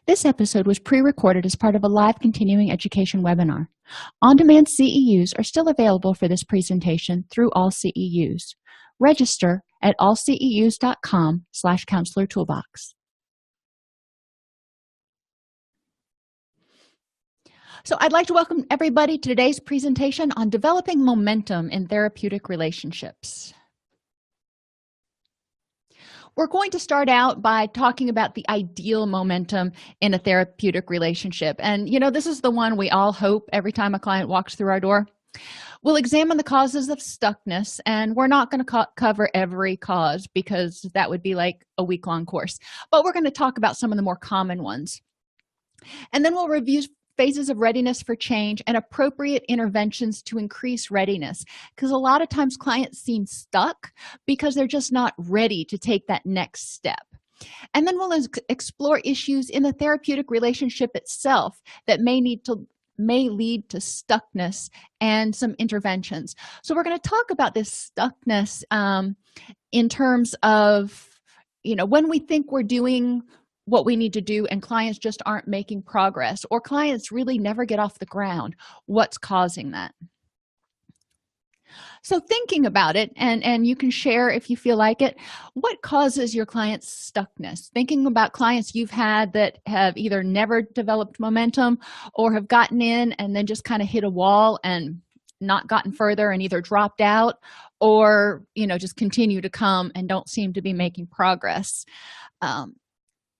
This episode was pre-recorded as part of a live continuing education webinar. On-demand CEUs are still available for this presentation through All CEUs. Register at allceus.com/counselor toolbox. So I'd like to welcome everybody to today's presentation on developing momentum in therapeutic relationships. We're going to start out by talking about the ideal momentum in a therapeutic relationship. And, this is the one we all hope every time a client walks through our door. We'll examine the causes of stuckness, and we're not going to cover every cause because that would be like a week-long course. But we're going to talk about some of the more common ones. And then we'll review phases of readiness for change and appropriate interventions to increase readiness, because a lot of times clients seem stuck because they're just not ready to take that next step. And then we'll explore issues in the therapeutic relationship itself that may lead to stuckness and some interventions. So we're going to talk about this stuckness in terms of when we think we're doing what we need to do and clients just aren't making progress, or clients really never get off the ground. What's causing that? So thinking about it, and you can share if you feel like it, what causes your clients' stuckness? Thinking about clients you've had that have either never developed momentum or have gotten in and then just kind of hit a wall and not gotten further and either dropped out or just continue to come and don't seem to be making progress.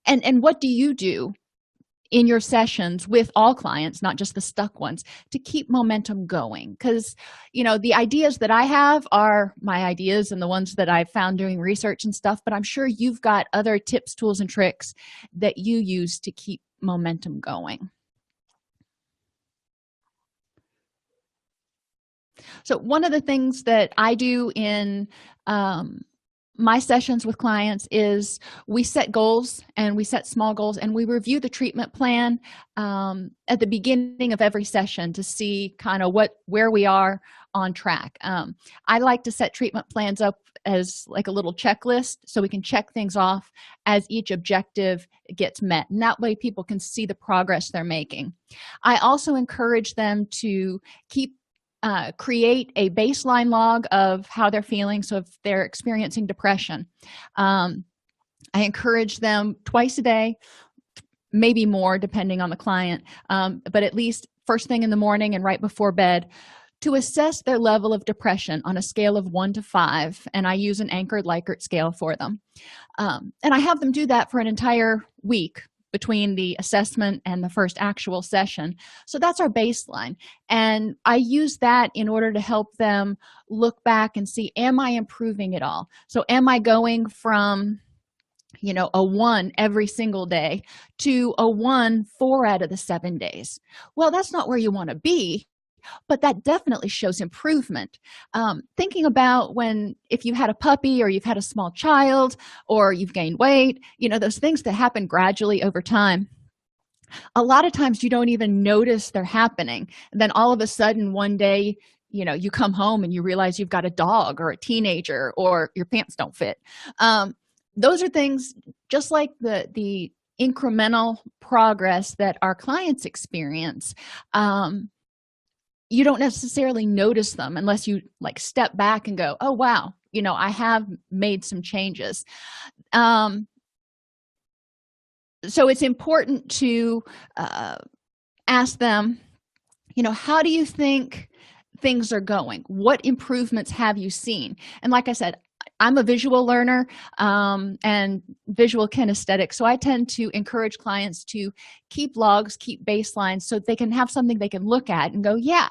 And what do you do in your sessions with all clients, not just the stuck ones, to keep momentum going? Because the ideas that I have are my ideas and the ones that I've found doing research and stuff, but I'm sure you've got other tips, tools, and tricks that you use to keep momentum going. So one of the things that I do in my sessions with clients is we set goals, and we set small goals, and we review the treatment plan at the beginning of every session to see kind of where we are on track. I like to set treatment plans up as like a little checklist so we can check things off as each objective gets met, and that way people can see the progress they're making. I also encourage them to create a baseline log of how they're feeling. So if they're experiencing depression, I encourage them twice a day, maybe more depending on the client, but at least first thing in the morning and right before bed, to assess their level of depression on a scale of 1 to 5. And I use an anchored Likert scale for them. And I have them do that for an entire week between the assessment and the first actual session. So that's our baseline. And I use that in order to help them look back and see, am I improving at all? So am I going from, a 1 every single day to a 1 4 out of the 7 days? Well, that's not where you want to be, but that definitely shows improvement. Thinking about if you had a puppy or you've had a small child or you've gained weight, those things that happen gradually over time. A lot of times you don't even notice they're happening. And then all of a sudden one day, you come home and you realize you've got a dog or a teenager or your pants don't fit. Those are things just like the incremental progress that our clients experience. You don't necessarily notice them unless you step back and go, oh wow, I have made some changes. So it's important to ask them, how do you think things are going? What improvements have you seen? And like I said, I'm a visual learner and visual kinesthetic, so I tend to encourage clients to keep logs, keep baselines, so they can have something they can look at and go, yeah,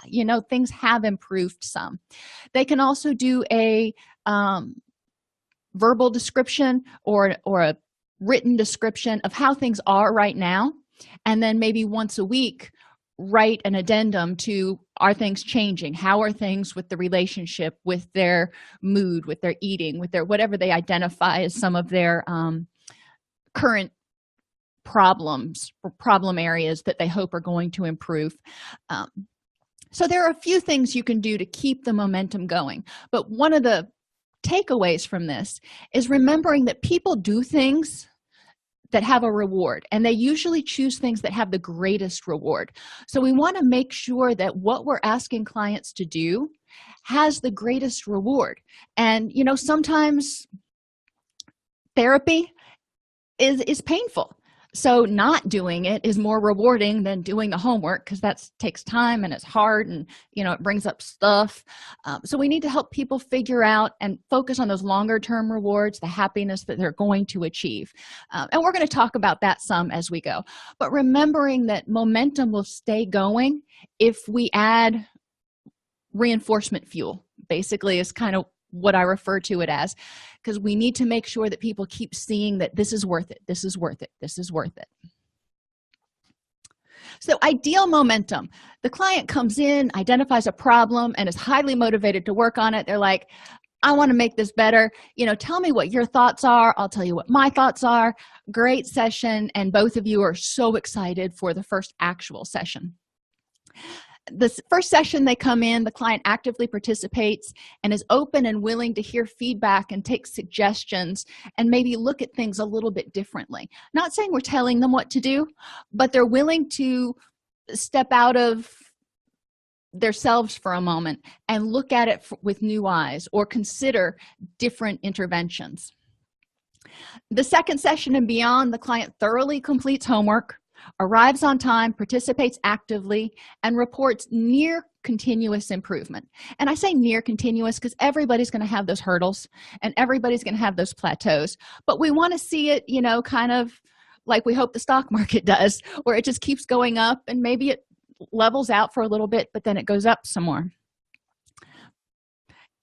things have improved some. They can also do a verbal description or a written description of how things are right now, and then maybe once a week write an addendum to, are things changing? How are things with the relationship, with their mood, with their eating, with their whatever they identify as some of their current problems or problem areas that they hope are going to improve. So there are a few things you can do to keep the momentum going, but one of the takeaways from this is remembering that people do things that have a reward, and they usually choose things that have the greatest reward. So we want to make sure that what we're asking clients to do has the greatest reward. And sometimes therapy is painful, so not doing it is more rewarding than doing the homework, because that takes time and it's hard, and it brings up stuff. So we need to help people figure out and focus on those longer term rewards, the happiness that they're going to achieve. And we're going to talk about that some as we go, but remembering that momentum will stay going if we add reinforcement fuel, basically, is kind of what I refer to it as, because we need to make sure that people keep seeing that this is worth it, this is worth it, this is worth it. So ideal momentum: the client comes in, identifies a problem, and is highly motivated to work on it. They're like, I want to make this better. Tell me what your thoughts are, I'll tell you what my thoughts are. Great session, and both of you are so excited for the first actual session. The first session they come in, the client actively participates and is open and willing to hear feedback and take suggestions and maybe look at things a little bit differently. Not saying we're telling them what to do, but they're willing to step out of themselves for a moment and look at it with new eyes, or consider different interventions. The second session and beyond, the client thoroughly completes homework, arrives on time, participates actively, and reports near continuous improvement. And I say near continuous because everybody's going to have those hurdles and everybody's going to have those plateaus, but we want to see it, kind of like we hope the stock market does, where it just keeps going up and maybe it levels out for a little bit, but then it goes up some more.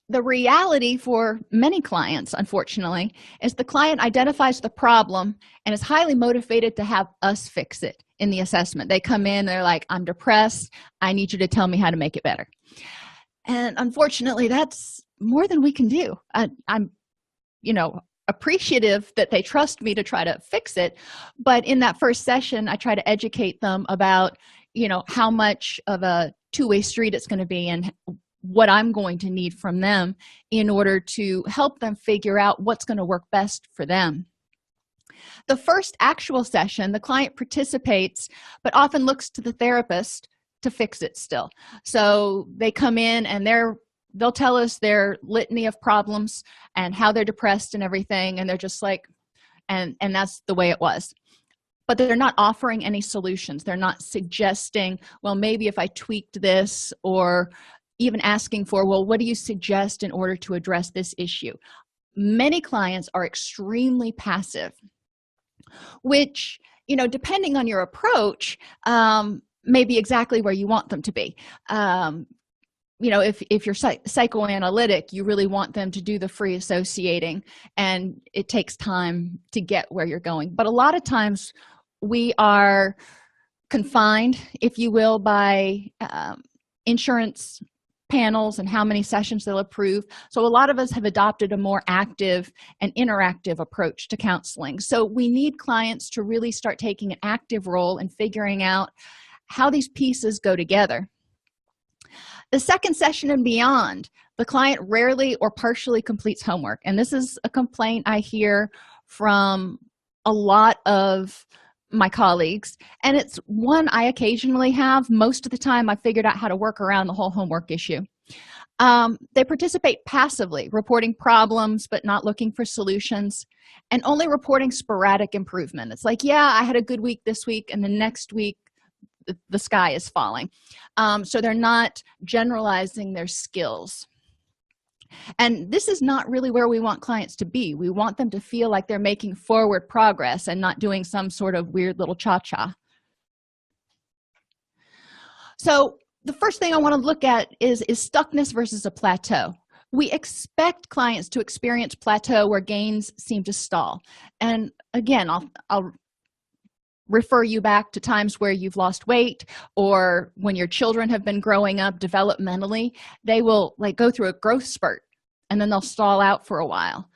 The reality for many clients, unfortunately, is the client identifies the problem and is highly motivated to have us fix it in the assessment. They come in, they're like, I'm depressed, I need you to tell me how to make it better. And unfortunately, that's more than we can do. I'm appreciative that they trust me to try to fix it, but in that first session, I try to educate them about, how much of a two-way street it's going to be, and what I'm going to need from them in order to help them figure out what's going to work best for them. The first actual session, the client participates, but often looks to the therapist to fix it still. So they come in and they'll tell us their litany of problems and how they're depressed and everything, and they're just like, and that's the way it was. But they're not offering any solutions. They're not suggesting, well, maybe if I tweaked this, or even asking for, well, what do you suggest in order to address this issue? Many clients are extremely passive, which, depending on your approach, may be exactly where you want them to be. If you're psychoanalytic, you really want them to do the free associating, and it takes time to get where you're going. But a lot of times we are confined, if you will, by insurance panels and how many sessions they'll approve. So a lot of us have adopted a more active and interactive approach to counseling. So we need clients to really start taking an active role in figuring out how these pieces go together. The second session and beyond, the client rarely or partially completes homework. And this is a complaint I hear from a lot of my colleagues, and it's one I occasionally have. Most of the time I figured out how to work around the whole homework issue. They participate passively, reporting problems but not looking for solutions, and only reporting sporadic improvement. It's like, yeah, I had a good week this week, and the next week the sky is falling. So they're not generalizing their skills. And this is not really where we want clients to be. We want them to feel like they're making forward progress and not doing some sort of weird little cha-cha. So the first thing I want to look at is stuckness versus a plateau. We expect clients to experience plateau where gains seem to stall. And again, I'll refer you back to times where you've lost weight, or when your children have been growing up developmentally. They will go through a growth spurt, and then they'll stall out for a while,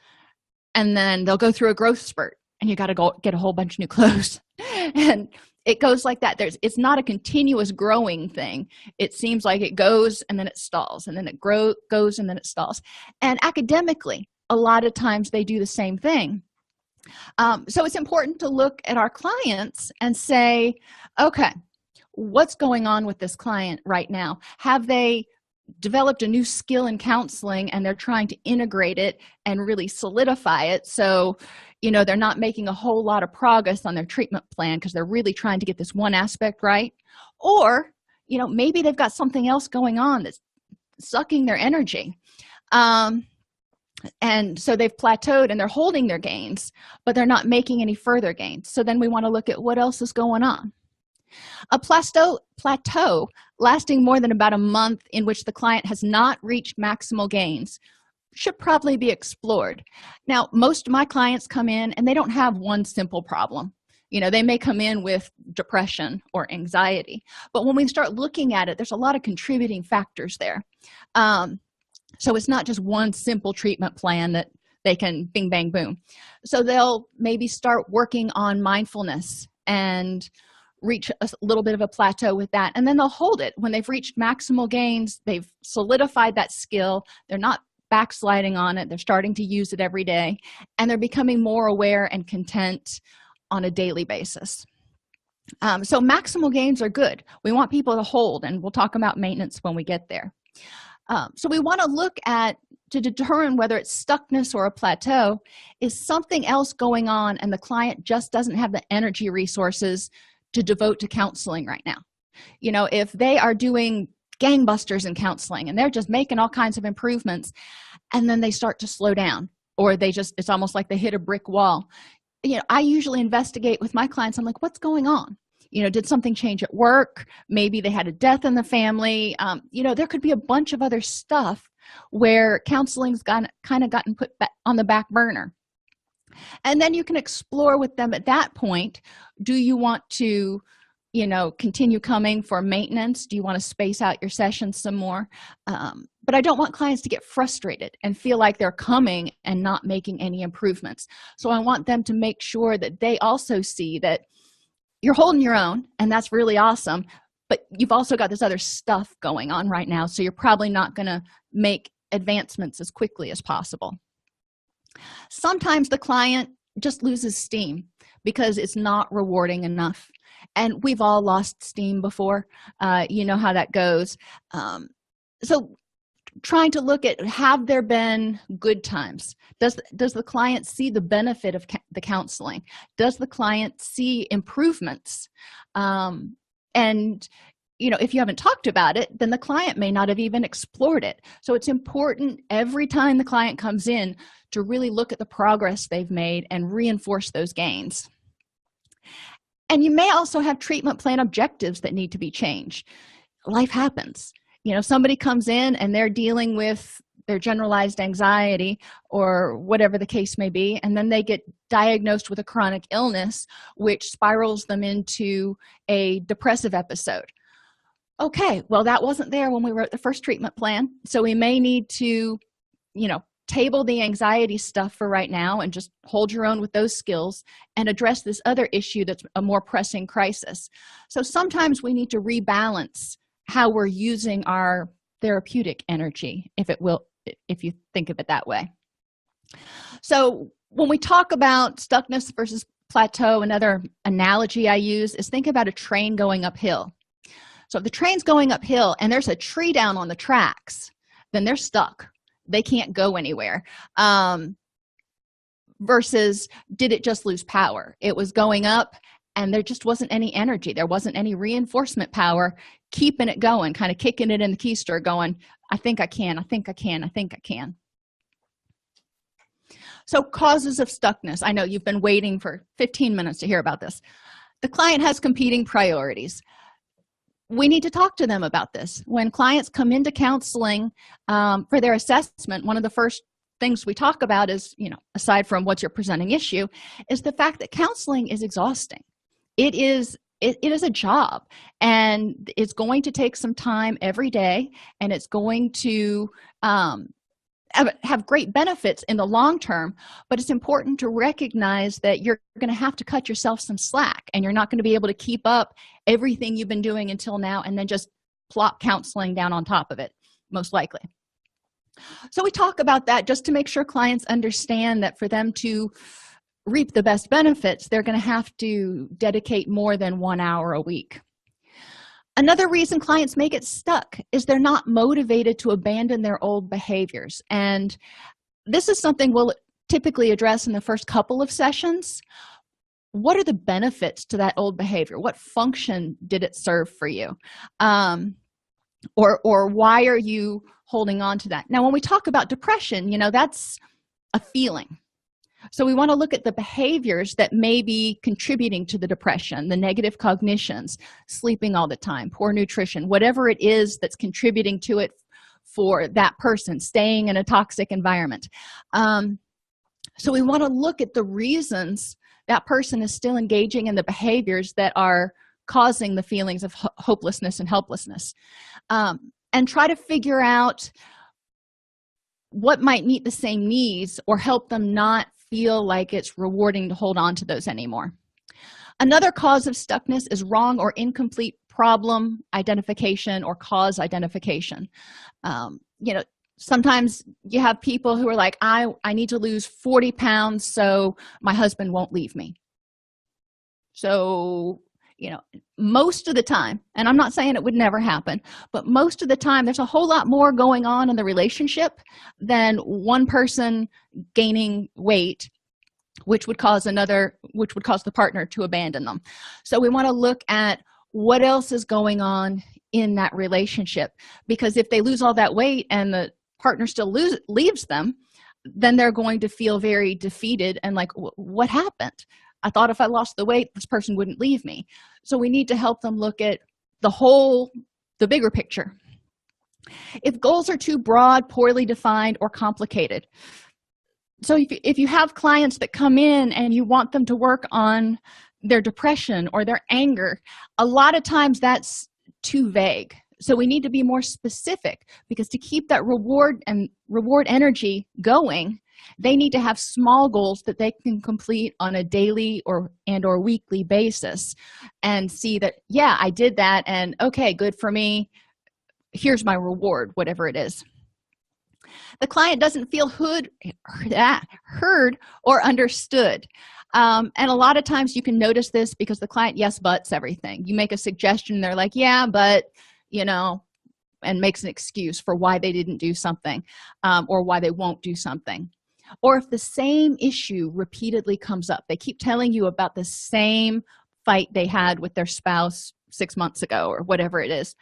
and then they'll go through a growth spurt, and you got to go get a whole bunch of new clothes. And it goes like that. It's not a continuous growing thing. It seems like it goes and then it stalls, and then it goes and then it stalls. And academically, a lot of times they do the same thing. So it's important to look at our clients and say, okay, what's going on with this client right now? Have they developed a new skill in counseling and they're trying to integrate it and really solidify it? So, they're not making a whole lot of progress on their treatment plan because they're really trying to get this one aspect right. Or, maybe they've got something else going on that's sucking their energy. And so they've plateaued and they're holding their gains, but they're not making any further gains. So then we want to look at what else is going on. A plateau lasting more than about a month in which the client has not reached maximal gains should probably be explored. Now, most of my clients come in and they don't have one simple problem. They may come in with depression or anxiety, but when we start looking at it, there's a lot of contributing factors there. So it's not just one simple treatment plan that they can bing, bang, boom. So they'll maybe start working on mindfulness and reach a little bit of a plateau with that, and then they'll hold it. When they've reached maximal gains, they've solidified that skill, they're not backsliding on it, they're starting to use it every day, and they're becoming more aware and content on a daily basis. So maximal gains are good. We want people to hold, and we'll talk about maintenance when we get there. So we want to look at, to determine whether it's stuckness or a plateau, is something else going on and the client just doesn't have the energy resources to devote to counseling right now. If they are doing gangbusters in counseling and they're just making all kinds of improvements, and then they start to slow down, or it's almost like they hit a brick wall. I usually investigate with my clients. I'm like, what's going on? Did something change at work? Maybe they had a death in the family. There could be a bunch of other stuff where counseling's gotten put back on the back burner. And then you can explore with them at that point. Do you want to, continue coming for maintenance? Do you want to space out your sessions some more? But I don't want clients to get frustrated and feel like they're coming and not making any improvements. So I want them to make sure that they also see that you're holding your own, and that's really awesome, but you've also got this other stuff going on right now, so you're probably not going to make advancements as quickly as possible. Sometimes the client just loses steam because it's not rewarding enough, and we've all lost steam before. You know how that goes. So trying to look at, have there been good times? Does the client see the benefit of the counseling? Does the client see improvements? And if you haven't talked about it, then the client may not have even explored it. So it's important every time the client comes in to really look at the progress they've made and reinforce those gains. And you may also have treatment plan objectives that need to be changed. Life happens. Somebody comes in and they're dealing with their generalized anxiety or whatever the case may be, and then they get diagnosed with a chronic illness, which spirals them into a depressive episode. Okay, well, that wasn't there when we wrote the first treatment plan, so we may need to, table the anxiety stuff for right now and just hold your own with those skills and address this other issue that's a more pressing crisis. So sometimes we need to rebalance how we're using our therapeutic energy, if you think of it that way. So when we talk about stuckness versus plateau, another analogy I use is, think about a train going uphill. So if the train's going uphill and there's a tree down on the tracks, then they're stuck. They can't go anywhere. Versus, did it just lose power? It was going up and there just wasn't any energy. There wasn't any reinforcement power keeping it going, kind of kicking it in the keister, going, I think I can, I think I can, I think I can. So causes of stuckness. I know you've been waiting for 15 minutes to hear about this. The client has competing priorities. We need to talk to them about this. When clients come into counseling for their assessment, one of the first things we talk about is, aside from what's your presenting issue, is the fact that counseling is exhausting. It is a job, and it's going to take some time every day, and it's going to have great benefits in the long term, but it's important to recognize that you're going to have to cut yourself some slack, and you're not going to be able to keep up everything you've been doing until now and then just plop counseling down on top of it, most likely. So we talk about that just to make sure clients understand that for them to reap the best benefits, they're going to have to dedicate more than 1 hour a week. Another reason clients may get stuck is they're not motivated to abandon their old behaviors. And this is something we'll typically address in the first couple of sessions. What are the benefits to that old behavior? What function did it serve for you? Or why are you holding on to that? Now, when we talk about depression, that's a feeling. So we want to look at the behaviors that may be contributing to the depression, the negative cognitions, sleeping all the time, poor nutrition, whatever it is that's contributing to it for that person, staying in a toxic environment. So we want to look at the reasons that person is still engaging in the behaviors that are causing the feelings of hopelessness and helplessness, and try to figure out what might meet the same needs or help them not feel like it's rewarding to hold on to those anymore. Another cause of stuckness is wrong or incomplete problem identification or cause identification. Sometimes you have people who are like, I need to lose 40 pounds so my husband won't leave me. So most of the time, and I'm not saying it would never happen, but most of the time there's a whole lot more going on in the relationship than one person gaining weight, which would cause the partner to abandon them. So we want to look at what else is going on in that relationship, because if they lose all that weight and the partner still leaves them, then they're going to feel very defeated and like, what happened? I thought if I lost the weight, this person wouldn't leave me. So we need to help them look at the bigger picture. If goals are too broad, poorly defined, or complicated. So if you have clients that come in and you want them to work on their depression or their anger, a lot of times that's too vague. So we need to be more specific, because to keep that reward energy going, they need to have small goals that they can complete on a daily or weekly basis and see that, yeah, I did that, and okay, good for me. Here's my reward, whatever it is. The client doesn't feel heard or understood. And a lot of times you can notice this because the client yes buts everything. You make a suggestion, they're like, yeah, but and makes an excuse for why they didn't do something, or why they won't do something. Or if the same issue repeatedly comes up, they keep telling you about the same fight they had with their spouse 6 months ago or whatever it is,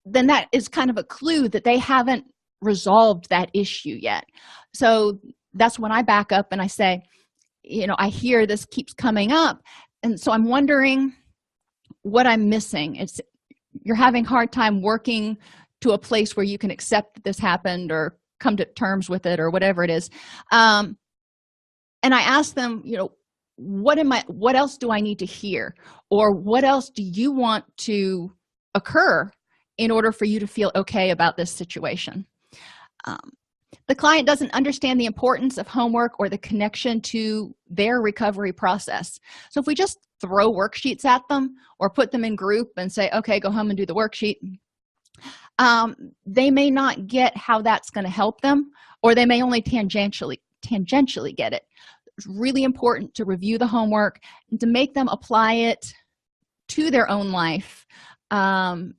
then that is kind of a clue that they haven't resolved that issue yet. So that's when I back up and I say, I hear this keeps coming up, and so I'm wondering what I'm missing. You're having a hard time working to a place where you can accept that this happened or come to terms with it or whatever it is. And I ask them, what else do I need to hear? Or what else do you want to occur in order for you to feel okay about this situation? The client doesn't understand the importance of homework or the connection to their recovery process. So if we just throw worksheets at them or put them in group and say, okay, go home and do the worksheet, they may not get how that's going to help them, or they may only tangentially get it. It's really important to review the homework and to make them apply it to their own life, and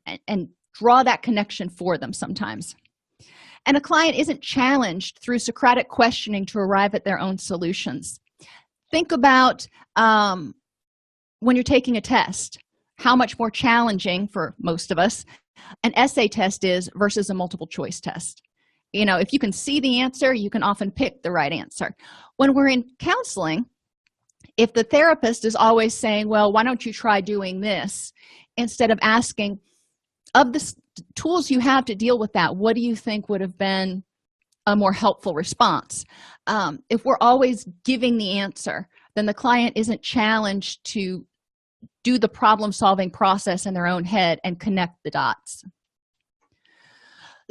draw that connection for them sometimes. And a client isn't challenged through Socratic questioning to arrive at their own solutions. Think about when you're taking a test, how much more challenging for most of us an essay test is versus a multiple choice test. If you can see the answer, you can often pick the right answer. When we're in counseling, if the therapist is always saying, well, why don't you try doing this, instead of asking, of the tools you have to deal with that, what do you think would have been a more helpful response? If we're always giving the answer, then the client isn't challenged to do the problem-solving process in their own head and connect the dots.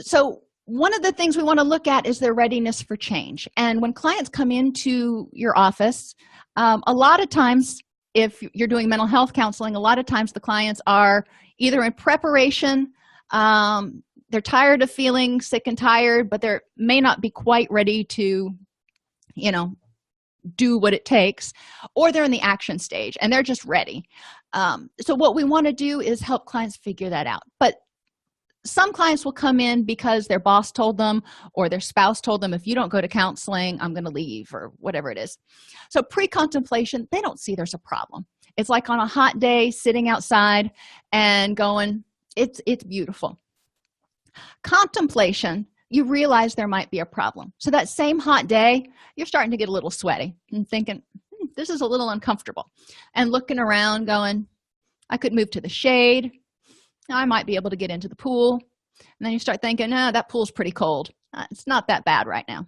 So one of the things we want to look at is their readiness for change. And when clients come into your office, a lot of times, if you're doing mental health counseling, a lot of times the clients are either in preparation, they're tired of feeling sick and tired, but they may not be quite ready to do what it takes, or they're in the action stage and they're just ready. So what we want to do is help clients figure that out. But some clients will come in because their boss told them or their spouse told them, if you don't go to counseling, I'm going to leave, or whatever it is. So pre-contemplation, they don't see there's a problem. It's like on a hot day sitting outside and going, it's beautiful. Contemplation, you realize there might be a problem. So that same hot day, you're starting to get a little sweaty and thinking, this is a little uncomfortable, and looking around going, I could move to the shade. I might be able to get into the pool. And then you start thinking, no, that pool's pretty cold. It's not that bad right now.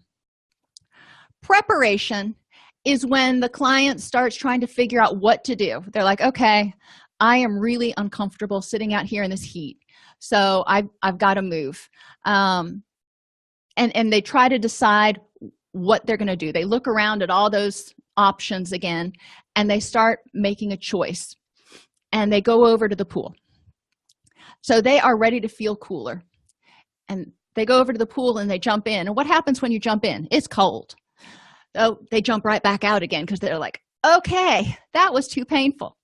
Preparation is when the client starts trying to figure out what to do. They're like, okay, I am really uncomfortable sitting out here in this heat, so I've got to move. And they try to decide what they're going to do. They look around at all those options again, and they start making a choice, and they go over to the pool. So they are ready to feel cooler, and they go over to the pool and they jump in. And what happens when you jump in? It's cold. So they jump right back out again because they're like, okay, that was too painful.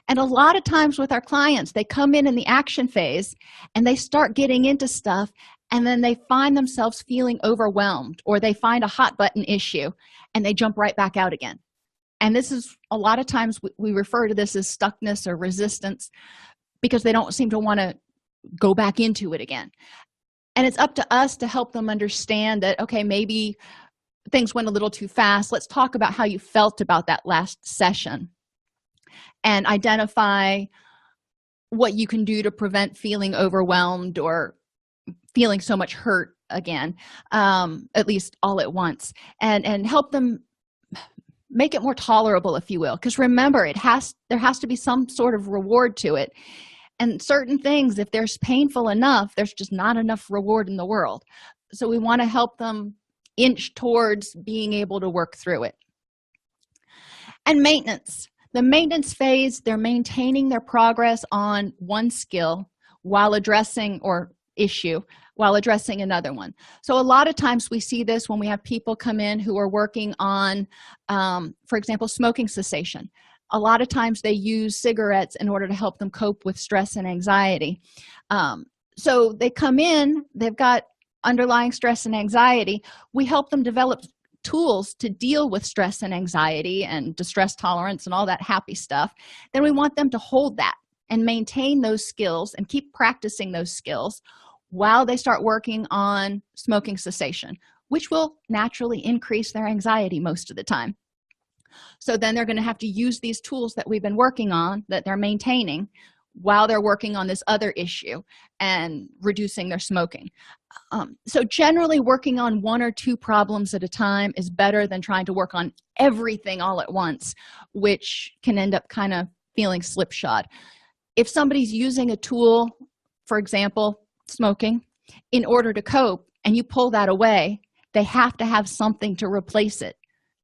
And a lot of times with our clients, they come in the action phase and they start getting into stuff, and then they find themselves feeling overwhelmed, or they find a hot button issue and they jump right back out again. And this is a lot of times we refer to this as stuckness or resistance, because they don't seem to want to go back into it again. And it's up to us to help them understand that, okay, maybe things went a little too fast. Let's talk about how you felt about that last session and identify what you can do to prevent feeling overwhelmed or feeling so much hurt again, at least all at once, and help them make it more tolerable, if you will. Because remember, there has to be some sort of reward to it. And certain things, if they're painful enough, there's just not enough reward in the world. So we want to help them inch towards being able to work through it. And maintenance. The maintenance phase, they're maintaining their progress on one skill while addressing, or issue, while addressing another one. So a lot of times we see this when we have people come in who are working on, for example, smoking cessation. A lot of times they use cigarettes in order to help them cope with stress and anxiety. So they come in, they've got underlying stress and anxiety. We help them develop tools to deal with stress and anxiety and distress tolerance and all that happy stuff. Then we want them to hold that and maintain those skills and keep practicing those skills while they start working on smoking cessation, which will naturally increase their anxiety most of the time. So then they're going to have to use these tools that we've been working on, that they're maintaining, while they're working on this other issue and reducing their smoking. So generally working on one or two problems at a time is better than trying to work on everything all at once, which can end up kind of feeling slipshod. If somebody's using a tool, for example, smoking, in order to cope, and you pull that away, they have to have something to replace it.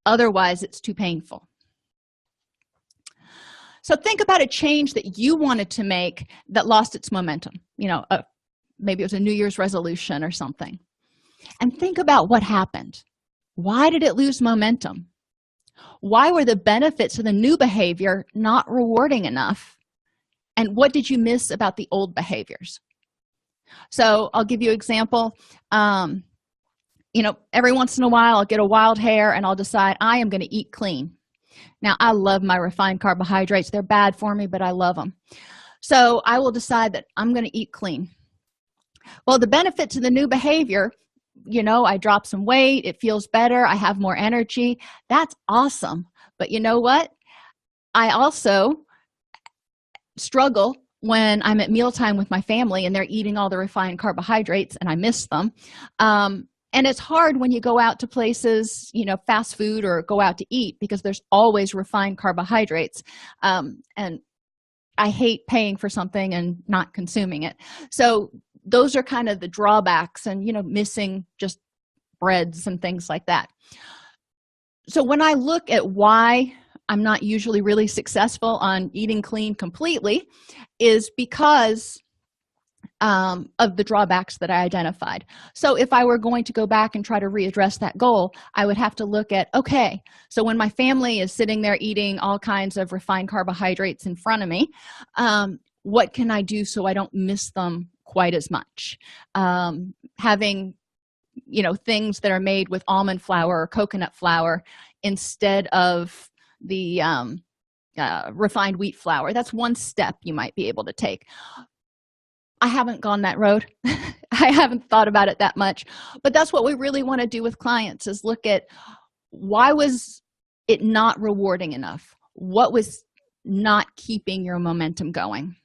Otherwise, it's too painful. So think about a change that you wanted to make that lost its momentum. Maybe it was a New Year's resolution or something. And think about what happened. Why did it lose momentum? Why were the benefits of the new behavior not rewarding enough? And what did you miss about the old behaviors? So I'll give you an example. Every once in a while I'll get a wild hair and I'll decide I am going to eat clean. Now, I love my refined carbohydrates. They're bad for me, but I love them. So I will decide that I'm going to eat clean. Well, the benefit to the new behavior, I drop some weight, it feels better, I have more energy. That's awesome. But you know what? I also struggle when I'm at mealtime with my family and they're eating all the refined carbohydrates and I miss them. And it's hard when you go out to places, fast food, or go out to eat, because there's always refined carbohydrates. And I hate paying for something and not consuming it. So those are kind of the drawbacks, and, missing just breads and things like that. So when I look at why I'm not usually really successful on eating clean completely, is because of the drawbacks that I identified. So if I were going to go back and try to readdress that goal, I would have to look at, okay, so when my family is sitting there eating all kinds of refined carbohydrates in front of me, what can I do so I don't miss them quite as much? Having, things that are made with almond flour or coconut flour instead of the refined wheat flour. That's one step you might be able to take. I haven't gone that road. I haven't thought about it that much, but that's what we really want to do with clients, is look at, why was it not rewarding enough? What was not keeping your momentum going?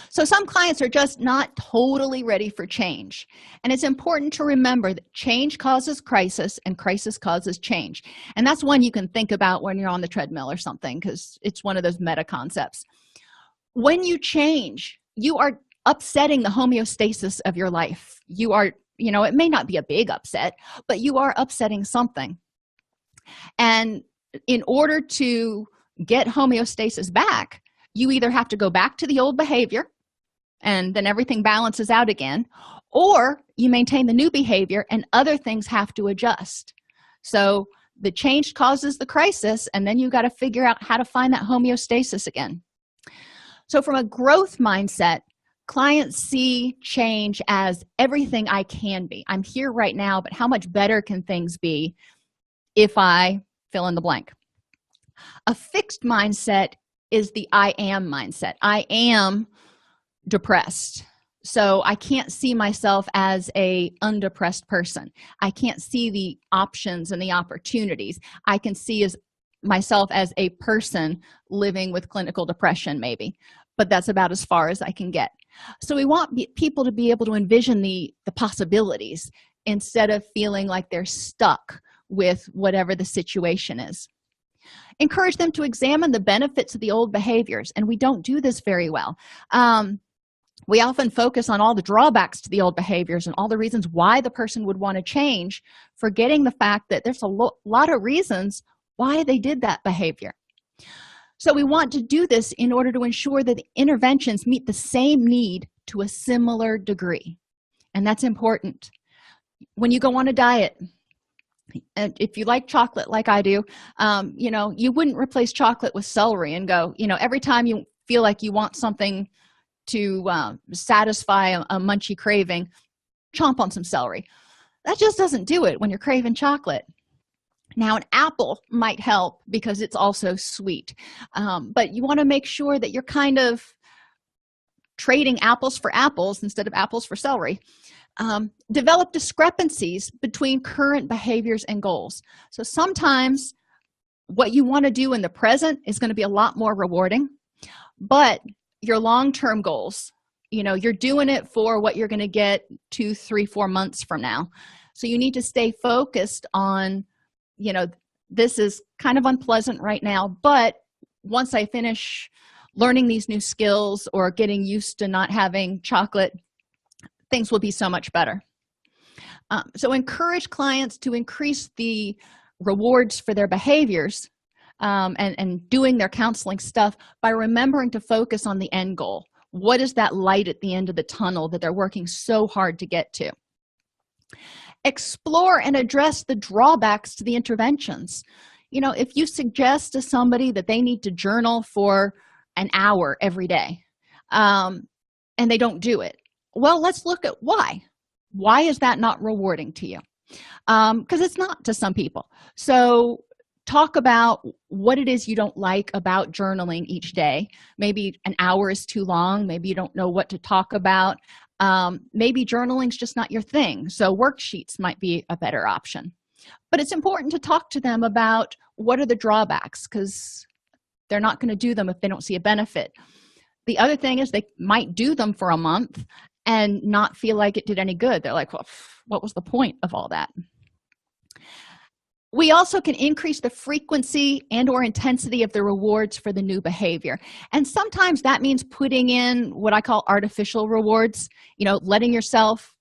So some clients are just not totally ready for change. And it's important to remember that change causes crisis and crisis causes change. And that's one you can think about when you're on the treadmill or something, because it's one of those meta concepts. When you change, you are upsetting the homeostasis of your life. You are, it may not be a big upset, but you are upsetting something. And in order to get homeostasis back, you either have to go back to the old behavior and then everything balances out again, or you maintain the new behavior and other things have to adjust. So the change causes the crisis, and then you got to figure out how to find that homeostasis again. So from a growth mindset, clients see change as everything I can be. I'm here right now, but how much better can things be if I fill in the blank? A fixed mindset is the I am mindset. I am depressed, so I can't see myself as a undepressed person. I can't see the options and the opportunities. I can see myself as a person living with clinical depression, maybe, but that's about as far as I can get. So we want people to be able to envision the possibilities instead of feeling like they're stuck with whatever the situation is. Encourage them to examine the benefits of the old behaviors, and we don't do this very well. We often focus on all the drawbacks to the old behaviors and all the reasons why the person would want to change, forgetting the fact that there's a lot of reasons why they did that behavior. So we want to do this in order to ensure that the interventions meet the same need to a similar degree, and that's important. When you go on a diet, and if you like chocolate like I do, you wouldn't replace chocolate with celery and go, every time you feel like you want something to satisfy a munchy craving, chomp on some celery. That just doesn't do it when you're craving chocolate. Now, an apple might help because it's also sweet, but you want to make sure that you're kind of trading apples for apples instead of apples for celery. Develop discrepancies between current behaviors and goals. So sometimes what you want to do in the present is going to be a lot more rewarding, but your long-term goals, you're doing it for what you're going to get 2, 3, 4 months from now. So you need to stay focused on, this is kind of unpleasant right now, but once I finish learning these new skills or getting used to not having chocolate, things will be so much better. So encourage clients to increase the rewards for their behaviors and doing their counseling stuff by remembering to focus on the end goal. What is that light at the end of the tunnel that they're working so hard to get to? Explore and address the drawbacks to the interventions. If you suggest to somebody that they need to journal for an hour every day, and they don't do it, well, let's look at why. Why is that not rewarding to you? Because it's not to some people. So talk about what it is you don't like about journaling each day. Maybe an hour is too long. Maybe you don't know what to talk about. Maybe journaling's just not your thing. So worksheets might be a better option. But it's important to talk to them about what are the drawbacks, because they're not going to do them if they don't see a benefit. The other thing is they might do them for a month and not feel like it did any good. They're like, well, what was the point of all that? We also can increase the frequency and or intensity of the rewards for the new behavior. And sometimes that means putting in what I call artificial rewards, treating yourself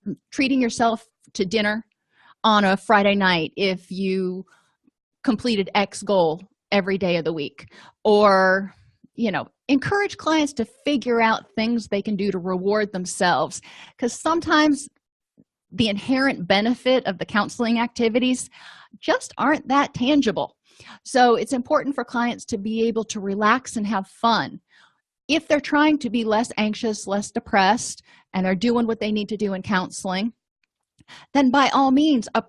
to dinner on a Friday night if you completed X goal every day of the week, or encourage clients to figure out things they can do to reward themselves, because sometimes the inherent benefit of the counseling activities just aren't that tangible. So it's important for clients to be able to relax and have fun. If they're trying to be less anxious, less depressed, and they're doing what they need to do in counseling, then by all means, a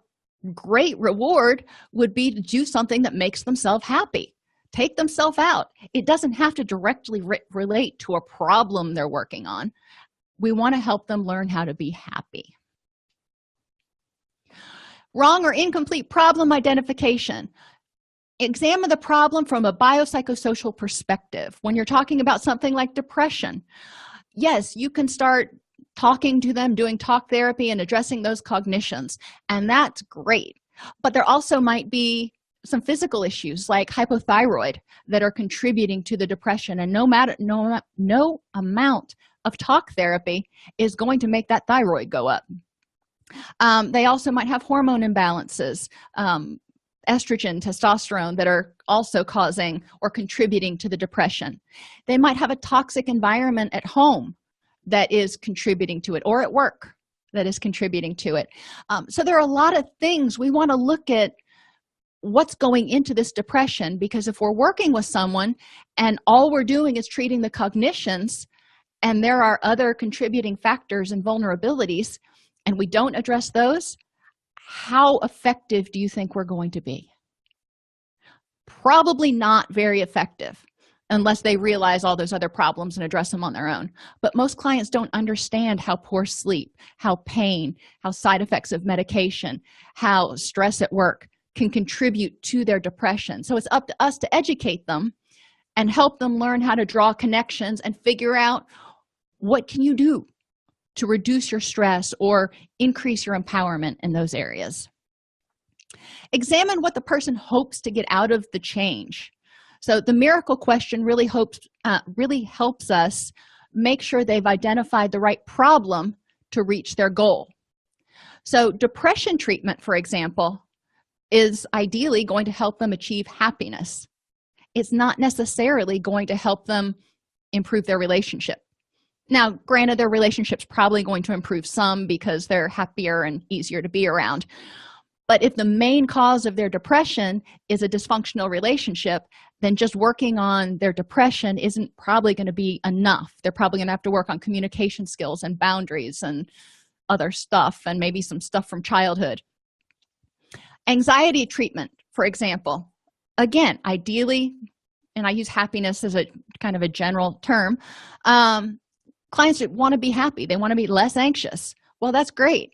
great reward would be to do something that makes themselves happy. Take themselves out. It doesn't have to directly relate to a problem they're working on. We want to help them learn how to be happy. Wrong or incomplete problem identification. Examine the problem from a biopsychosocial perspective. When you're talking about something like depression, yes, you can start talking to them, doing talk therapy and addressing those cognitions, and that's great. But there also might be some physical issues like hypothyroid that are contributing to the depression, and no amount of talk therapy is going to make that thyroid go up. They also might have hormone imbalances, estrogen, testosterone, that are also causing or contributing to the depression. They might have a toxic environment at home that is contributing to it, or at work that is contributing to it. So there are a lot of things we want to look at what's going into this depression, because if we're working with someone and all we're doing is treating the cognitions and there are other contributing factors and vulnerabilities and we don't address those, how effective do you think we're going to be? Probably not very effective unless they realize all those other problems and address them on their own. But most clients don't understand how poor sleep, how pain, how side effects of medication, how stress at work can contribute to their depression. So it's up to us to educate them and help them learn how to draw connections and figure out what can you do to reduce your stress or increase your empowerment in those areas. Examine what the person hopes to get out of the change. So the miracle question really helps us make sure they've identified the right problem to reach their goal. So depression treatment, for example, is ideally going to help them achieve happiness. It's not necessarily going to help them improve their relationship. Now, granted, their relationship's probably going to improve some because they're happier and easier to be around. But if the main cause of their depression is a dysfunctional relationship, then just working on their depression isn't probably going to be enough. They're probably going to have to work on communication skills and boundaries and other stuff, and maybe some stuff from childhood. Anxiety treatment, for example, again, ideally, and I use happiness as a kind of a general term, clients want to be happy. They want to be less anxious. Well, that's great.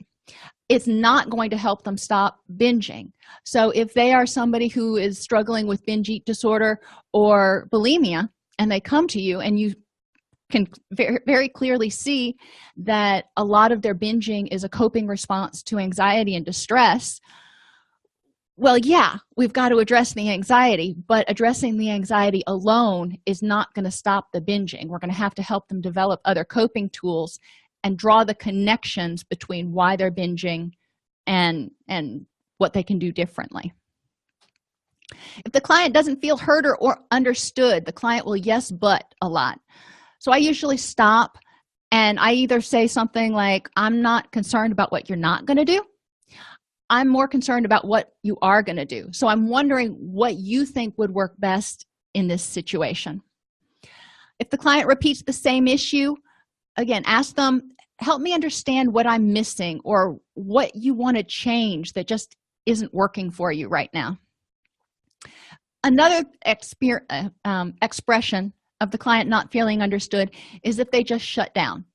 It's not going to help them stop binging. So if they are somebody who is struggling with binge eat disorder or bulimia, and they come to you and you can very, very clearly see that a lot of their binging is a coping response to anxiety and distress, well, yeah, we've got to address the anxiety, but addressing the anxiety alone is not going to stop the binging. We're going to have to help them develop other coping tools and draw the connections between why they're binging and what they can do differently. If the client doesn't feel heard or understood, the client will yes but a lot. So I usually stop and I either say something like, I'm not concerned about what you're not going to do. I'm more concerned about what you are going to do. So I'm wondering what you think would work best in this situation. If the client repeats the same issue, again, ask them, help me understand what I'm missing or what you want to change that just isn't working for you right now. Another expression of the client not feeling understood is if they just shut down.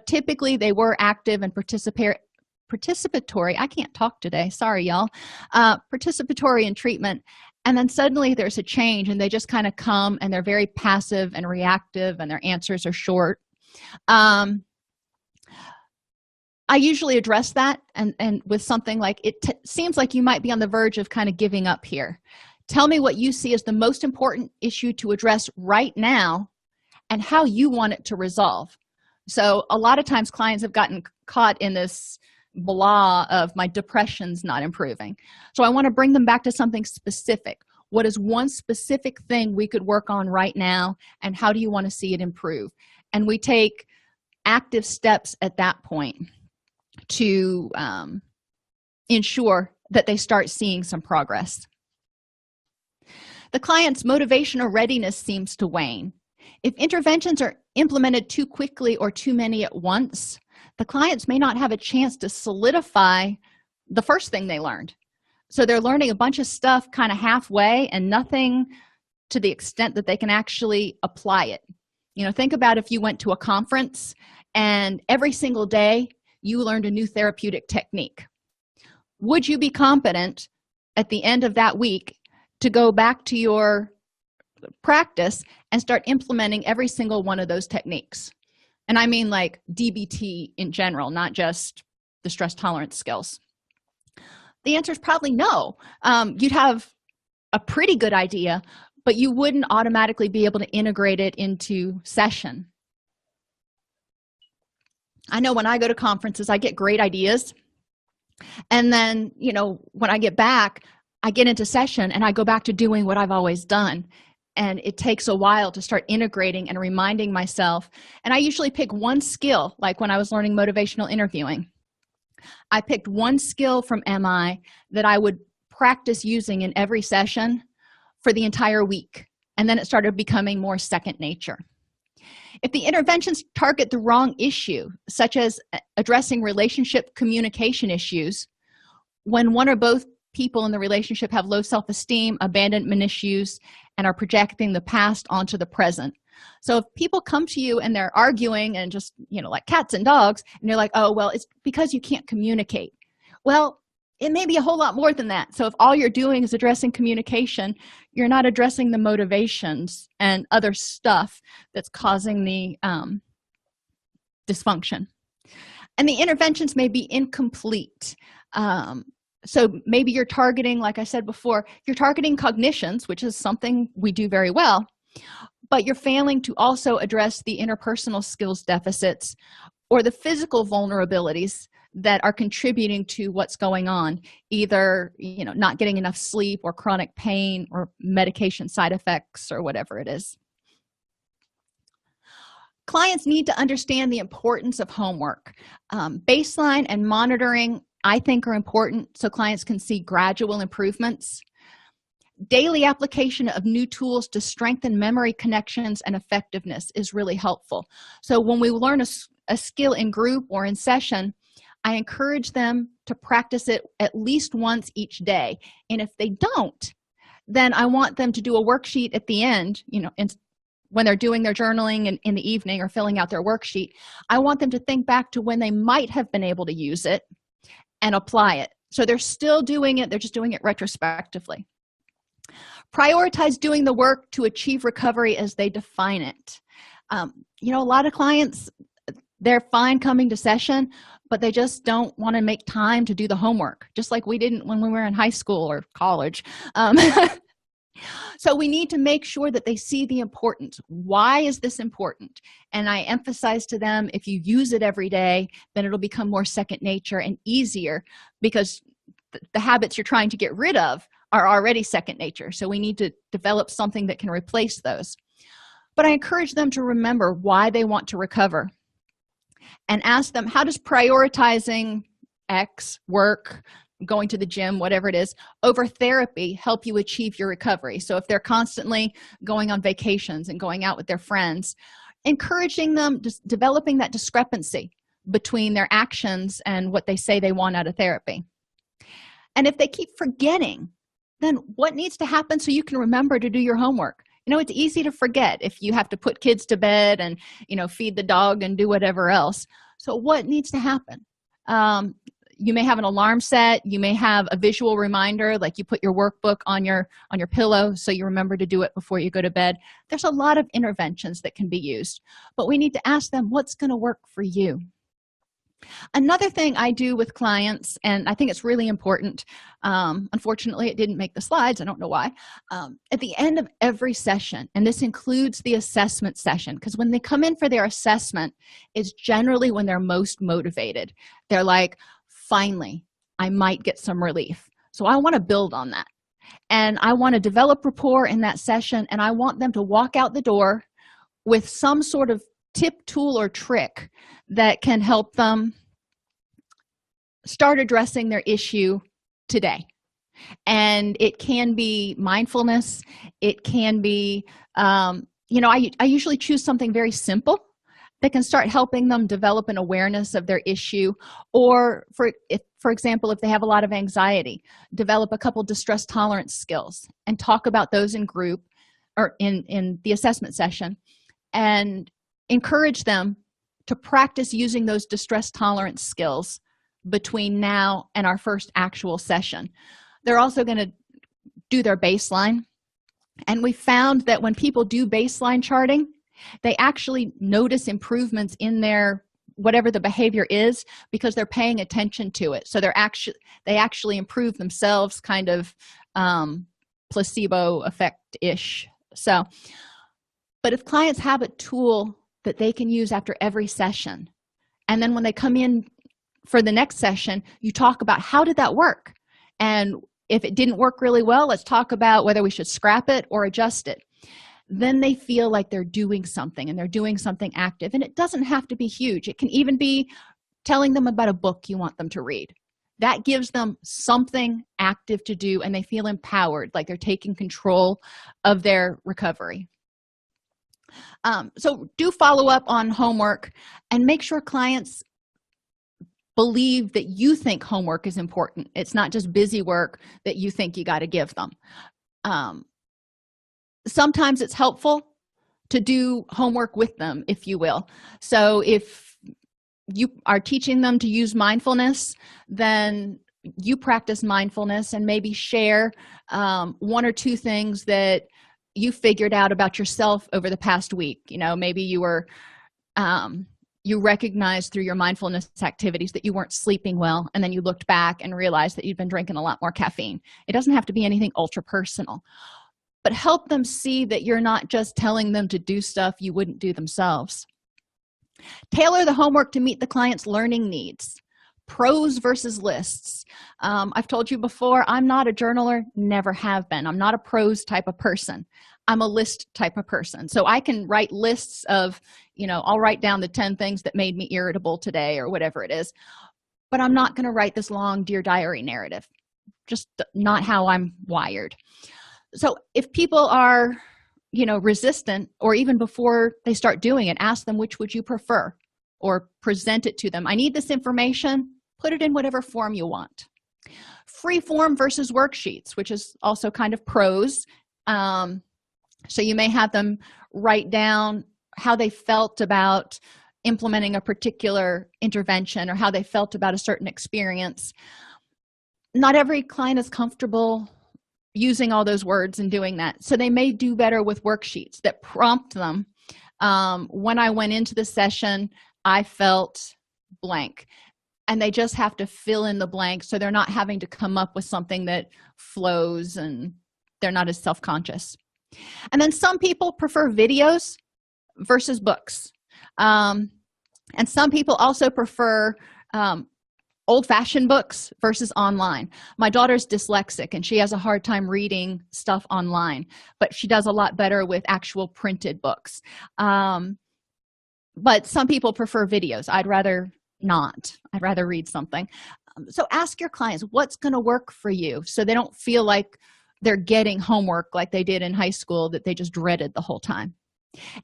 Typically they were active and participatory. I can't talk today, sorry y'all. Participatory in treatment, and then suddenly there's a change and they just kind of come and they're very passive and reactive and their answers are short. I usually address that and with something like, it seems like you might be on the verge of kind of giving up here. Tell me what you see as the most important issue to address right now and how you want it to resolve. So a lot of times clients have gotten caught in this blah of my depression's not improving. So I want to bring them back to something specific. What is one specific thing we could work on right now, and how do you want to see it improve? And we take active steps at that point to ensure that they start seeing some progress. The client's motivation or readiness seems to wane. If interventions are implemented too quickly or too many at once, the clients may not have a chance to solidify the first thing they learned. So they're learning a bunch of stuff kind of halfway and nothing to the extent that they can actually apply it. You know, think about if you went to a conference and every single day you learned a new therapeutic technique. Would you be competent at the end of that week to go back to your practice and start implementing every single one of those techniques? And I mean like DBT in general, not just the stress tolerance skills. The answer is probably no. You'd have a pretty good idea, but you wouldn't automatically be able to integrate it into session. I know when I go to conferences, I get great ideas. And then, you know, when I get back, I get into session and I go back to doing what I've always done. And it takes a while to start integrating and reminding myself. And I usually pick one skill, like when I was learning motivational interviewing. I picked one skill from MI that I would practice using in every session for the entire week. And then it started becoming more second nature. If the interventions target the wrong issue, such as addressing relationship communication issues, when one or both people in the relationship have low self-esteem, abandonment issues, and are projecting the past onto the present. So if people come to you and they're arguing and just, you know, like cats and dogs, and you're like, oh, well, it's because you can't communicate. Well, it may be a whole lot more than that. So if all you're doing is addressing communication, you're not addressing the motivations and other stuff that's causing the dysfunction. And the interventions may be incomplete. So maybe you're targeting, like I said before, you're targeting cognitions, which is something we do very well, but you're failing to also address the interpersonal skills deficits or the physical vulnerabilities that are contributing to what's going on, either, you know, not getting enough sleep or chronic pain or medication side effects or whatever it is. Clients need to understand the importance of homework. Baseline and monitoring, I think, are important so clients can see gradual improvements. Daily application of new tools to strengthen memory connections and effectiveness is really helpful. So when we learn a skill in group or in session, I encourage them to practice it at least once each day. And if they don't, then I want them to do a worksheet at the end, you know, when they're doing their journaling in the evening or filling out their worksheet. I want them to think back to when they might have been able to use it and apply it. So they're still doing it, they're just doing it retrospectively. Prioritize doing the work to achieve recovery as they define it. You know, a lot of clients, they're fine coming to session, but they just don't want to make time to do the homework, just like we didn't when we were in high school or college. So we need to make sure that they see the importance. Why is this important? And I emphasize to them, if you use it every day, then it'll become more second nature and easier, because the habits you're trying to get rid of are already second nature. So we need to develop something that can replace those. But I encourage them to remember why they want to recover and ask them, how does prioritizing X, work, going to the gym, whatever it is, over therapy help you achieve your recovery? So if they're constantly going on vacations and going out with their friends, encouraging them, just developing that discrepancy between their actions and what they say they want out of therapy. And if they keep forgetting, then what needs to happen so you can remember to do your homework? You know, it's easy to forget if you have to put kids to bed and, you know, feed the dog and do whatever else. So what needs to happen? You may have an alarm set. You may have a visual reminder, like you put your workbook on your pillow so you remember to do it before you go to bed. There's a lot of interventions that can be used, but we need to ask them what's going to work for you. Another thing I do with clients, and I think it's really important, unfortunately it didn't make the slides, I don't know why, at the end of every session, and this includes the assessment session, because when they come in for their assessment, it's generally when they're most motivated. They're like, finally, I might get some relief. So I want to build on that. and I want to develop rapport in that session, and I want them to walk out the door with some sort of tip, tool, or trick that can help them start addressing their issue today. And it can be mindfulness. It can be I usually choose something very simple that can start helping them develop an awareness of their issue, or for example, if they have a lot of anxiety, develop a couple distress tolerance skills and talk about those in group or in the assessment session, and encourage them to practice using those distress tolerance skills between now and our first actual session. They're also going to do their baseline, and we found that when people do baseline charting, they actually notice improvements in their whatever the behavior is because they're paying attention to it. So they actually improve themselves, kind of placebo effect-ish. So, but if clients have a tool that they can use after every session, and then when they come in for the next session, you talk about how did that work, and if it didn't work really well, let's talk about whether we should scrap it or adjust it. Then they feel like they're doing something, and they're doing something active. And it doesn't have to be huge. It can even be telling them about a book you want them to read. That gives them something active to do, and they feel empowered, like they're taking control of their recovery. So do follow up on homework, and make sure clients believe that you think homework is important. It's not just busy work that you think you got to give them. Sometimes it's helpful to do homework with them, if you will. So if you are teaching them to use mindfulness, then you practice mindfulness and maybe share one or two things that you figured out about yourself over the past week. Maybe you were you recognized through your mindfulness activities that you weren't sleeping well, and then you looked back and realized that you'd been drinking a lot more caffeine. It doesn't have to be anything ultra personal, but help them see that you're not just telling them to do stuff you wouldn't do themselves. Tailor the homework to meet the client's learning needs. Prose versus lists. I've told you before, I'm not a journaler, never have been. I'm not a prose type of person. I'm a list type of person. So I can write lists of, I'll write down the 10 things that made me irritable today or whatever it is. But I'm not going to write this long Dear Diary narrative. Just not how I'm wired. So if people are, resistant, or even before they start doing it, ask them, which would you prefer? Or present it to them. I need this information. Put it in whatever form you want. Free form versus worksheets, which is also kind of prose. So you may have them write down how they felt about implementing a particular intervention, or how they felt about a certain experience. Not every client is comfortable using all those words and doing that. So they may do better with worksheets that prompt them. When I went into the session, I felt blank. And they just have to fill in the blank, so they're not having to come up with something that flows, and they're not as self-conscious. And then some people prefer videos versus books. And some people also prefer old-fashioned books versus online. My daughter's dyslexic, and she has a hard time reading stuff online, but she does a lot better with actual printed books. But some people prefer videos. I'd rather not. I'd rather read something. So ask your clients what's going to work for you, so they don't feel like they're getting homework like they did in high school that they just dreaded the whole time.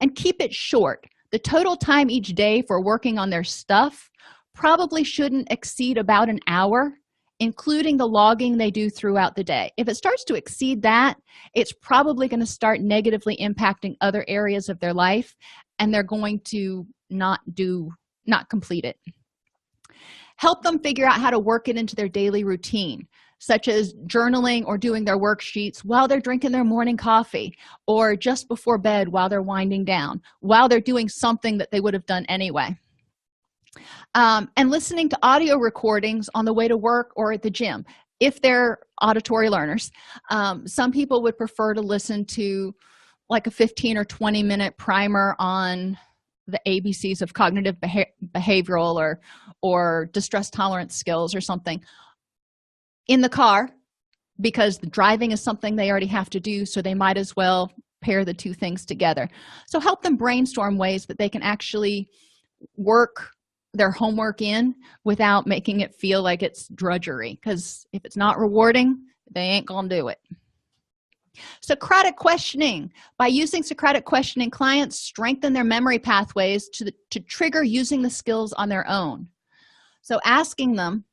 And keep it short. The total time each day for working on their stuff probably shouldn't exceed about an hour, including the logging they do throughout the day. If it starts to exceed that, it's probably going to start negatively impacting other areas of their life, and they're going to not complete it. Help them figure out how to work it into their daily routine, such as journaling or doing their worksheets while they're drinking their morning coffee, or just before bed while they're winding down, while they're doing something that they would have done anyway. And listening to audio recordings on the way to work or at the gym, if they're auditory learners. Some people would prefer to listen to like a 15 or 20-minute primer on the ABCs of cognitive behavioral or distress tolerance skills or something in the car because the driving is something they already have to do, so they might as well pair the two things together. So help them brainstorm ways that they can actually work their homework in without making it feel like it's drudgery, because if it's not rewarding, they ain't gonna do it. Socratic questioning. By using Socratic questioning, clients strengthen their memory pathways to trigger using the skills on their own. So asking them,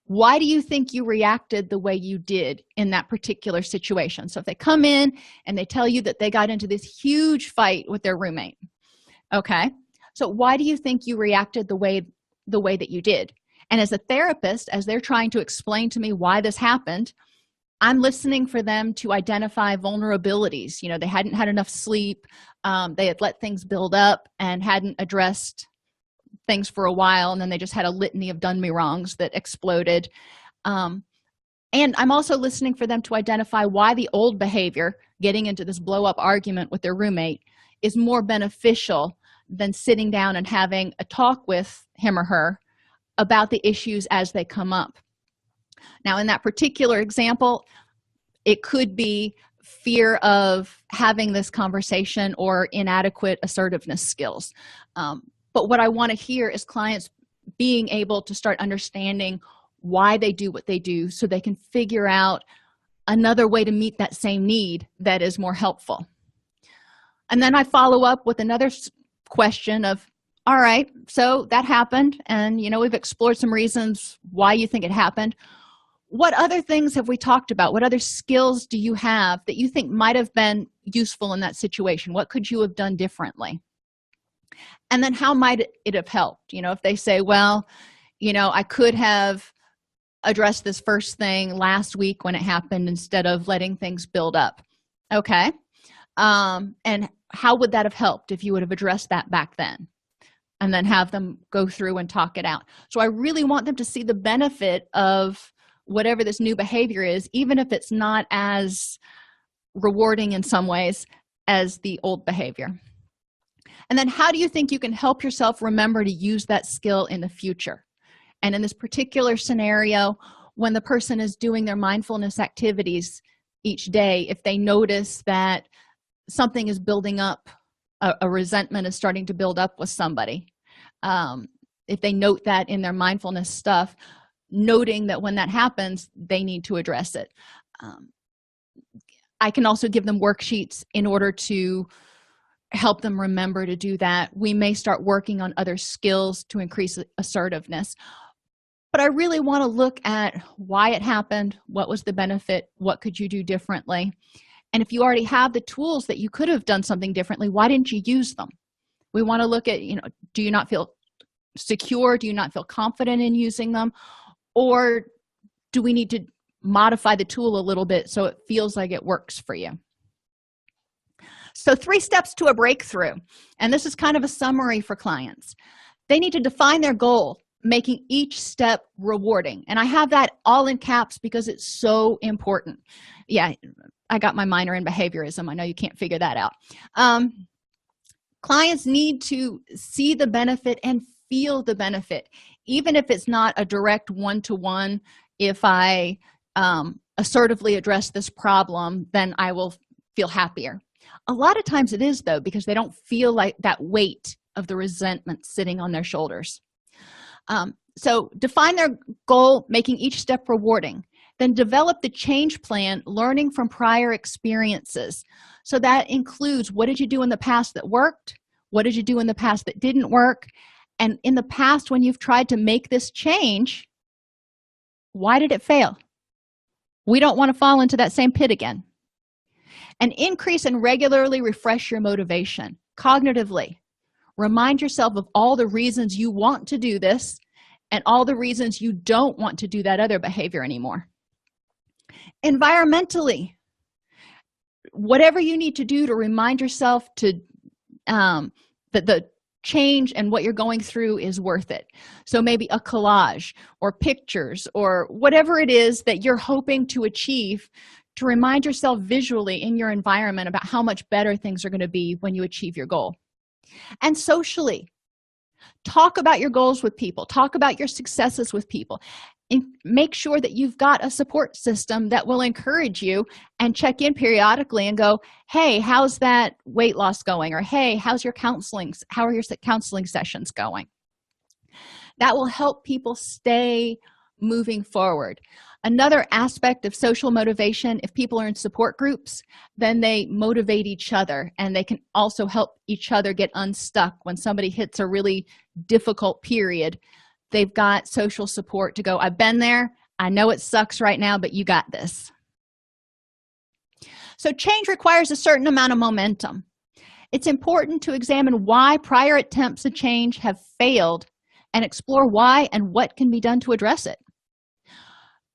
why do you think you reacted the way you did in that particular situation? So if they come in and they tell you that they got into this huge fight with their roommate, okay, so why do you think you reacted the way that you did? And as a therapist, as they're trying to explain to me why this happened, I'm listening for them to identify vulnerabilities. They hadn't had enough sleep, they had let things build up and hadn't addressed things for a while, and then they just had a litany of done me wrongs that exploded. And I'm also listening for them to identify why the old behavior, getting into this blow-up argument with their roommate, is more beneficial than sitting down and having a talk with him or her about the issues as they come up. Now, in that particular example, it could be fear of having this conversation or inadequate assertiveness skills. But what I want to hear is clients being able to start understanding why they do what they do, so they can figure out another way to meet that same need that is more helpful. And then I follow up with another question of, all right, so that happened, and we've explored some reasons why you think it happened. What other things have we talked about? What other skills do you have that you think might have been useful in that situation? What could you have done differently? And then how might it have helped? If they say, well, I could have addressed this first thing last week when it happened instead of letting things build up. Okay. And how would that have helped if you would have addressed that back then? And then have them go through and talk it out. So I really want them to see the benefit of whatever this new behavior is, even if it's not as rewarding in some ways as the old behavior. And then how do you think you can help yourself remember to use that skill in the future? And in this particular scenario, when the person is doing their mindfulness activities each day, if they notice that something is building up, a resentment is starting to build up with somebody, if they note that in their mindfulness stuff, noting that when that happens, they need to address it. I can also give them worksheets in order to help them remember to do that. We may start working on other skills to increase assertiveness, but I really want to look at why it happened, what was the benefit, what could you do differently, and if you already have the tools that you could have done something differently, why didn't you use them? We want to look at, do you not feel secure? Do you not feel confident in using them? Or do we need to modify the tool a little bit so it feels like it works for you? So 3 steps to a breakthrough, and this is kind of a summary for clients. They need to define their goal, making each step rewarding. And I have that all in caps because it's so important. Yeah, I got my minor in behaviorism. I know you can't figure that out. Clients need to see the benefit and feel the benefit, even if it's not a direct one-to-one. If I assertively address this problem, then I will feel happier. A lot of times it is, though, because they don't feel like that weight of the resentment sitting on their shoulders. So define their goal, making each step rewarding. Then develop the change plan, learning from prior experiences. So that includes, what did you do in the past that worked? What did you do in the past that didn't work? And in the past, when you've tried to make this change, why did it fail? We don't want to fall into that same pit again. And increase and regularly refresh your motivation cognitively. Remind yourself of all the reasons you want to do this and all the reasons you don't want to do that other behavior anymore. Environmentally, whatever you need to do to remind yourself to that the change and what you're going through is worth it. So maybe a collage or pictures or whatever it is that you're hoping to achieve, to remind yourself visually in your environment about how much better things are going to be when you achieve your goal. And socially, Talk about your goals with people. Talk about your successes with people. And make sure that you've got a support system that will encourage you and check in periodically and go, hey, how's that weight loss going? Or hey, how's your counseling? How are your counseling sessions going? That will help people stay moving forward. Another aspect of social motivation, if people are in support groups, then they motivate each other, and they can also help each other get unstuck when somebody hits a really difficult period. They've got social support to go, I've been there, I know it sucks right now, but you got this. So change requires a certain amount of momentum. It's important to examine why prior attempts at change have failed and explore why and what can be done to address it.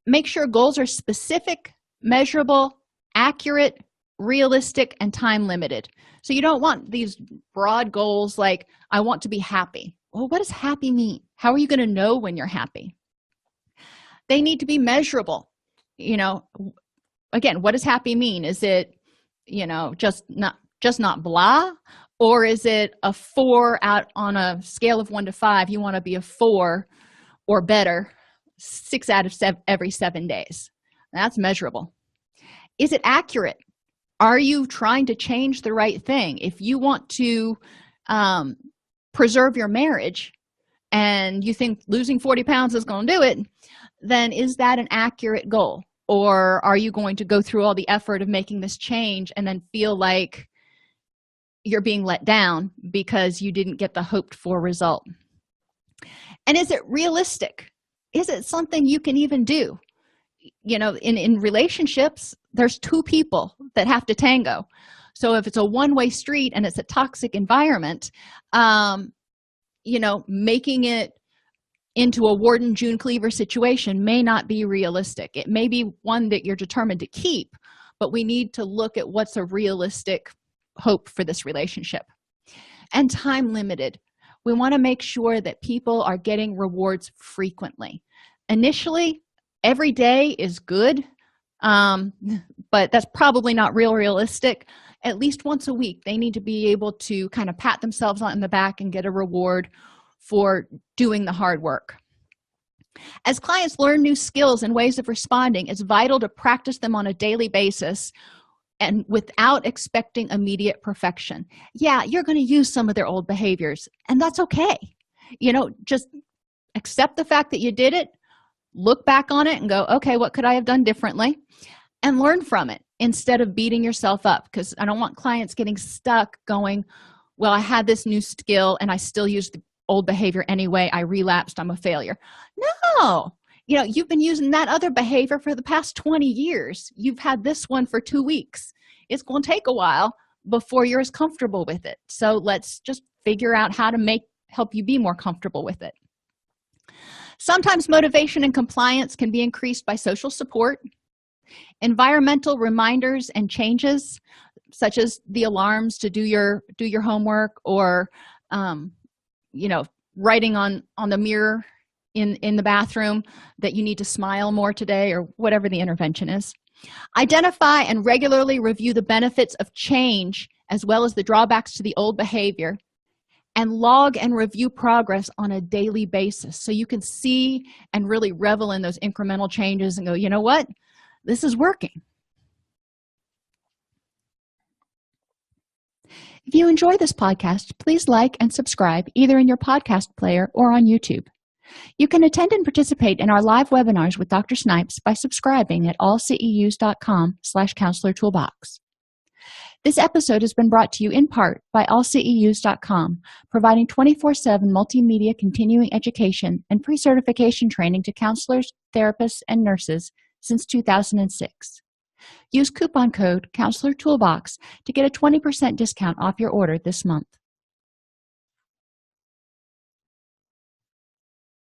Make sure goals are specific, measurable, accurate, realistic, and time limited. So you don't want these broad goals like, I want to be happy. Well, what does happy mean? How are you going to know when you're happy? They need to be measurable. Again, what does happy mean? Is it, just not blah? Or is it a 4 out on a scale of 1 to 5? You want to be a 4 or better 6 out of every 7 days. That's measurable. Is it accurate? Are you trying to change the right thing? If you want to preserve your marriage and you think losing 40 pounds is going to do it, then is that an accurate goal? Or are you going to go through all the effort of making this change and then feel like you're being let down because you didn't get the hoped for result? And is it realistic? Is it something you can even do? In relationships, there's 2 people that have to tango. So if it's a one-way street and it's a toxic environment, making it into a Warden June Cleaver situation may not be realistic. It may be one that you're determined to keep, but we need to look at what's a realistic hope for this relationship. And time limited. We want to make sure that people are getting rewards frequently. Initially, every day is good, but that's probably not realistic. At least once a week, they need to be able to kind of pat themselves on the back and get a reward for doing the hard work. As clients learn new skills and ways of responding, it's vital to practice them on a daily basis and without expecting immediate perfection. Yeah, you're going to use some of their old behaviors, and that's okay. Just accept the fact that you did it, look back on it and go, okay, what could I have done differently? And learn from it instead of beating yourself up, because I don't want clients getting stuck going, well, I had this new skill and I still use the old behavior anyway. I relapsed. I'm a failure. No. You've been using that other behavior for the past 20 years. You've had this one for 2 weeks. It's going to take a while before you're as comfortable with it. So let's just figure out how to help you be more comfortable with it. Sometimes motivation and compliance can be increased by social support, environmental reminders and changes, such as the alarms to do your homework, or writing on the mirror in the bathroom that you need to smile more today, or whatever the intervention is. Identify and regularly review the benefits of change as well as the drawbacks to the old behavior, and log and review progress on a daily basis so you can see and really revel in those incremental changes and go, you know what? This is working. If you enjoy this podcast, please like and subscribe either in your podcast player or on YouTube. You can attend and participate in our live webinars with Dr. Snipes by subscribing at allceus.com/counselor toolbox. This episode has been brought to you in part by allceus.com, providing 24/7 multimedia continuing education and pre-certification training to counselors, therapists, and nurses since 2006. Use coupon code Counselor Toolbox to get a 20% discount off your order this month.